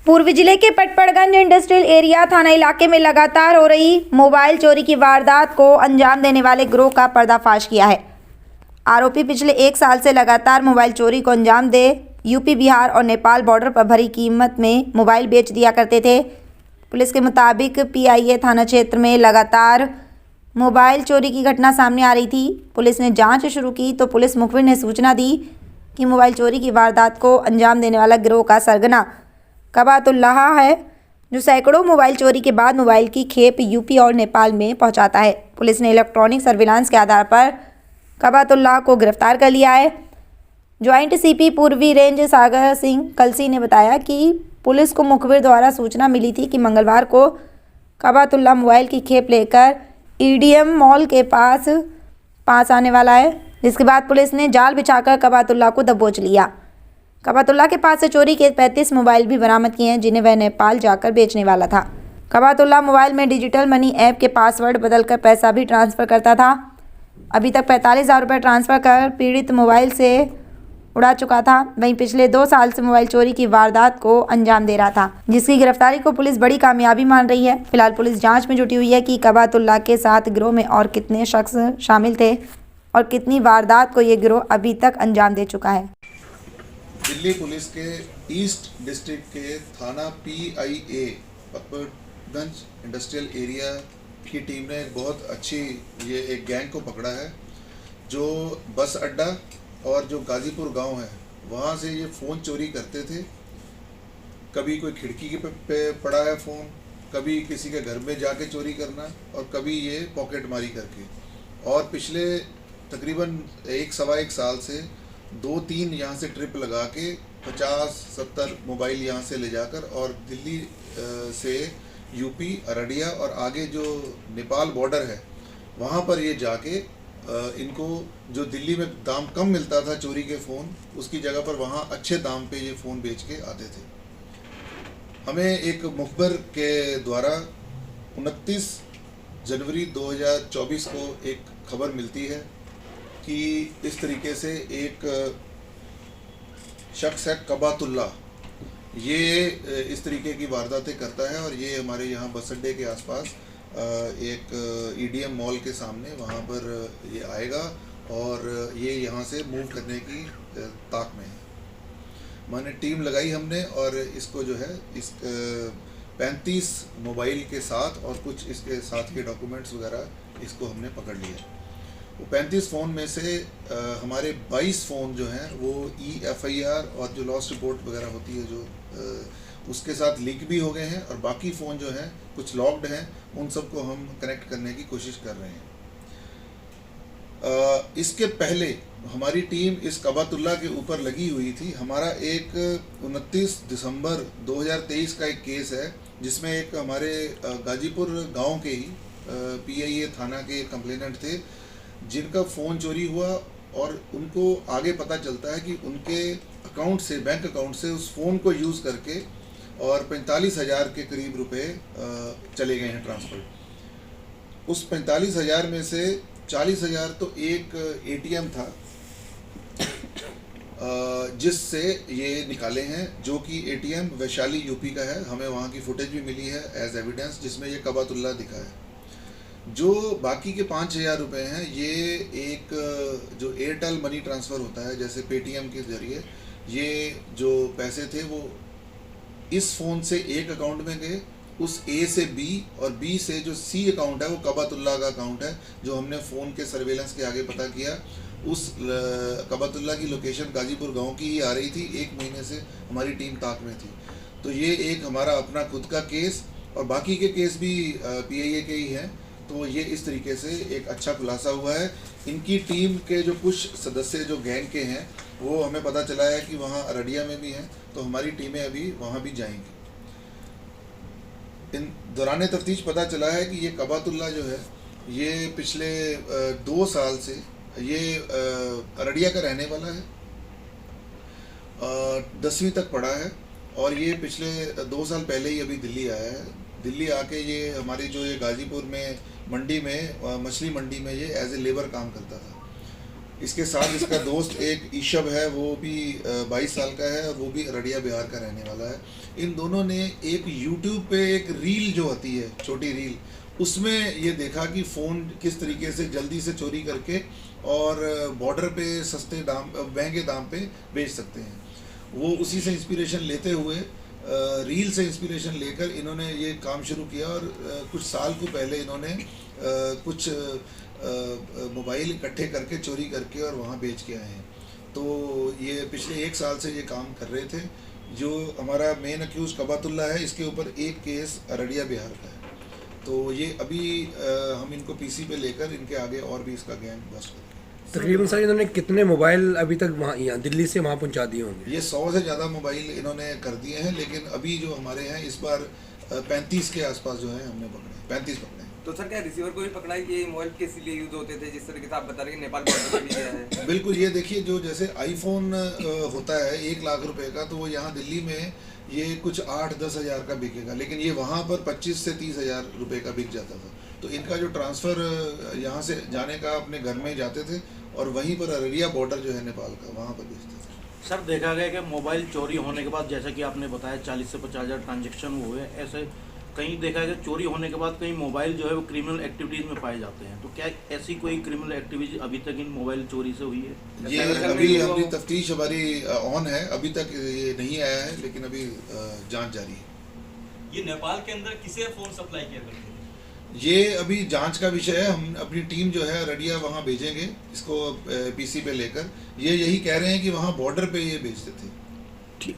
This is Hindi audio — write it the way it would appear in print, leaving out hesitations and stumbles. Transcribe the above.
पूर्वी जिले के पटपड़गंज इंडस्ट्रियल एरिया थाना इलाके में लगातार हो रही मोबाइल चोरी की वारदात को अंजाम देने वाले गिरोह का पर्दाफाश किया है। आरोपी पिछले 1 साल से लगातार मोबाइल चोरी को अंजाम दे यूपी, बिहार और नेपाल बॉर्डर पर भरी कीमत में मोबाइल बेच दिया करते थे। पुलिस के मुताबिक पीआईए थाना क्षेत्र में लगातार मोबाइल चोरी की घटना सामने आ रही थी। पुलिस ने जाँच शुरू की तो पुलिस मुखबिर ने सूचना दी कि मोबाइल चोरी की वारदात को अंजाम देने वाला गिरोह का सरगना कबातुल्लाह है, जो सैकड़ों मोबाइल चोरी के बाद मोबाइल की खेप यूपी और नेपाल में पहुंचाता है। पुलिस ने इलेक्ट्रॉनिक सर्विलांस के आधार पर कबातुल्लाह को गिरफ्तार कर लिया है। ज्वाइंट सीपी पूर्वी रेंज सागर सिंह कलसी ने बताया कि पुलिस को मुखबिर द्वारा सूचना मिली थी कि मंगलवार को कबातुल्लाह मोबाइल की खेप लेकर ईडीएम मॉल के पास आने वाला है, जिसके बाद पुलिस ने जाल बिछाकर कबातुल्लाह को दबोच लिया। कबातुल्लाह के पास से चोरी के 35 मोबाइल भी बरामद किए हैं, जिन्हें वह नेपाल जाकर बेचने वाला था। कबातुल्लाह मोबाइल में डिजिटल मनी ऐप के पासवर्ड बदलकर पैसा भी ट्रांसफ़र करता था। अभी तक 45,000 रुपये ट्रांसफ़र कर पीड़ित मोबाइल से उड़ा चुका था। वहीं पिछले 2 साल से मोबाइल चोरी की वारदात को अंजाम दे रहा था, जिसकी गिरफ्तारी को पुलिस बड़ी कामयाबी मान रही है। फिलहाल पुलिस जाँच में जुटी हुई है कि कबातुल्लाह के साथ गिरोह में और कितने शख्स शामिल थे और कितनी वारदात को ये गिरोह अभी तक अंजाम दे चुका है। दिल्ली पुलिस के ईस्ट डिस्ट्रिक्ट के थाना पीआईए पटपड़गंज इंडस्ट्रियल एरिया की टीम ने बहुत अच्छी एक गैंग को पकड़ा है, जो बस अड्डा और जो गाजीपुर गांव है वहां से ये फ़ोन चोरी करते थे। कभी कोई खिड़की के पे पड़ा है फ़ोन, कभी किसी के घर में जाके चोरी करना और कभी ये पॉकेट मारी करके। और पिछले तकरीबन 1-1.25 साल से 2-3 यहाँ से ट्रिप लगा के 50-70 मोबाइल यहाँ से ले जाकर और दिल्ली से यूपी, अररिया और आगे जो नेपाल बॉर्डर है वहाँ पर ये जाके इनको जो दिल्ली में दाम कम मिलता था चोरी के फ़ोन, उसकी जगह पर वहाँ अच्छे दाम पे ये फ़ोन बेच के आते थे। हमें एक मुखबिर के द्वारा 29 जनवरी 2024 को एक खबर मिलती है कि इस तरीके से एक शख्स है कबातुल्लाह, ये इस तरीके की वारदातें करता है और ये हमारे यहाँ बस अड्डे के आसपास एक ईडीएम मॉल के सामने वहाँ पर ये आएगा और ये यहाँ से मूव करने की ताक में है। मैंने टीम लगाई हमने और इसको जो है इस 35 मोबाइल के साथ और कुछ इसके साथ के डॉक्यूमेंट्स वगैरह इसको हमने पकड़ लिया। वो 35 फ़ोन में से हमारे 22 फ़ोन जो हैं वो EFIR और जो लॉस्ट रिपोर्ट वगैरह होती है जो उसके साथ लीक भी हो गए हैं और बाकी फ़ोन जो हैं कुछ लॉक्ड हैं, उन सबको हम कनेक्ट करने की कोशिश कर रहे हैं। इसके पहले हमारी टीम इस कबातुल्लाह के ऊपर लगी हुई थी। हमारा एक 29 दिसंबर 2023 का एक केस है, जिसमें एक हमारे गाजीपुर गांव के ही पीआईए थाना के कंप्लेनेंट थे, जिनका फ़ोन चोरी हुआ और उनको आगे पता चलता है कि उनके अकाउंट से, बैंक अकाउंट से उस फ़ोन को यूज़ करके और 45,000 के करीब रुपए चले गए हैं ट्रांसफ़र। उस 45,000 में से 40,000 तो एक एटीएम था जिससे ये निकाले हैं, जो कि एटीएम वैशाली यूपी का है। हमें वहाँ की फुटेज भी मिली है एज एविडेंस, जिसमें ये कबातुल्लाह दिखा है। जो बाकी के 5,000 रुपये हैं, ये एक जो एयरटेल मनी ट्रांसफ़र होता है जैसे पेटीएम के ज़रिए, ये जो पैसे थे वो इस फ़ोन से एक अकाउंट में गए, उस ए से बी और बी से जो सी अकाउंट है वो कबातुल्लाह का अकाउंट है, जो हमने फ़ोन के सर्वेलेंस के आगे पता किया। उस कबातुल्लाह की लोकेशन गाजीपुर गांव की ही आ रही थी। 1 महीने से हमारी टीम ताक में थी। तो ये एक हमारा अपना खुद का केस और बाकी के केस भी पीआईए के ही हैं। तो ये इस तरीके से एक अच्छा खुलासा हुआ है। इनकी टीम के जो कुछ सदस्य जो गैंग के हैं, वो हमें पता चला है कि वहाँ अररिया में भी हैं, तो हमारी टीमें अभी वहाँ भी जाएंगी। इन दौरान तफ्तीश पता चला है कि ये कबातुल्लाह जो है, ये पिछले 2 साल से ये अररिया का रहने वाला है, 10वीं तक पढ़ा है और ये पिछले 2 साल पहले ही अभी दिल्ली आया है। दिल्ली आके ये हमारी जो ये गाजीपुर में मंडी में, मछली मंडी में ये एज ए लेबर काम करता था। इसके साथ इसका दोस्त एक ईशब है, वो भी 22 साल का है और वो भी अररिया बिहार का रहने वाला है। इन दोनों ने एक यूट्यूब पे एक रील जो आती है, छोटी रील, उसमें ये देखा कि फ़ोन किस तरीके से जल्दी से चोरी करके और बॉर्डर पे सस्ते दाम, महंगे दाम पे बेच सकते हैं। वो उसी से इंस्पिरेशन लेते हुए, रील से इंस्पिरेशन लेकर इन्होंने ये काम शुरू किया और कुछ साल को पहले इन्होंने कुछ मोबाइल इकट्ठे करके चोरी करके और वहाँ बेच के आए हैं। तो ये पिछले 1 साल से ये काम कर रहे थे। जो हमारा मेन अक्यूज कबातुल्ला है, इसके ऊपर एक केस अररिया बिहार का है। तो ये अभी हम इनको पीसी पे लेकर इनके आगे और भी इसका गैंग बस्ट करेंगे। तकरीबन सर इन्होंने कितने मोबाइल अभी तक वहाँ यहाँ दिल्ली से वहाँ पहुँचा दिए होंगे? ये 100 से ज़्यादा मोबाइल इन्होंने कर दिए हैं, लेकिन अभी जो हमारे हैं इस बार 35 के आसपास जो है हमने पकड़े, 35 पकड़े। तो सर क्या रिसीवर को भी पकड़ा है? ये मोबाइल किस लिए यूज होते थे, जिस तरीके से आप बता रहे हैं नेपाल बॉर्डर पे भी गया है? बिल्कुल, ये देखिए, जो जैसे आईफोन होता है 1 लाख रुपए का, तो वो यहाँ दिल्ली में ये कुछ 8-10 हज़ार का बिकेगा, लेकिन ये वहाँ पर 25 से 30 हज़ार रुपये का बिक जाता था। तो इनका जो ट्रांसफ़र यहाँ से जाने का अपने घर में जाते थे और वहीं पर अररिया बॉर्डर जो है नेपाल का, वहाँ पर बेचते थे। सर देखा गया कि मोबाइल चोरी होने के बाद, जैसा कि आपने बताया 40 से 50 हज़ार ट्रांजेक्शन हुए, ऐसे कहीं देखा गया चोरी होने के बाद कहीं मोबाइल जो है वो क्रिमिनल एक्टिविटीज़ में पाए जाते हैं। तो क्या ऐसी कोई क्रिमिनल एक्टिविटी अभी तक इन मोबाइल चोरी से हुई है? ये अभी अपनी तफ्तीश हमारी ऑन है, अभी तक ये नहीं आया है, लेकिन अभी जांच जारी है। ये नेपाल के अंदर किसे फ़ोन सप्लाई किया करते थे? ये अभी जांच का विषय है। हम अपनी टीम जो है अररिया वहाँ भेजेंगे इसको पीसी पे लेकर। ये यही कह रहे हैं कि वहाँ बॉर्डर पे ये बेचते थे।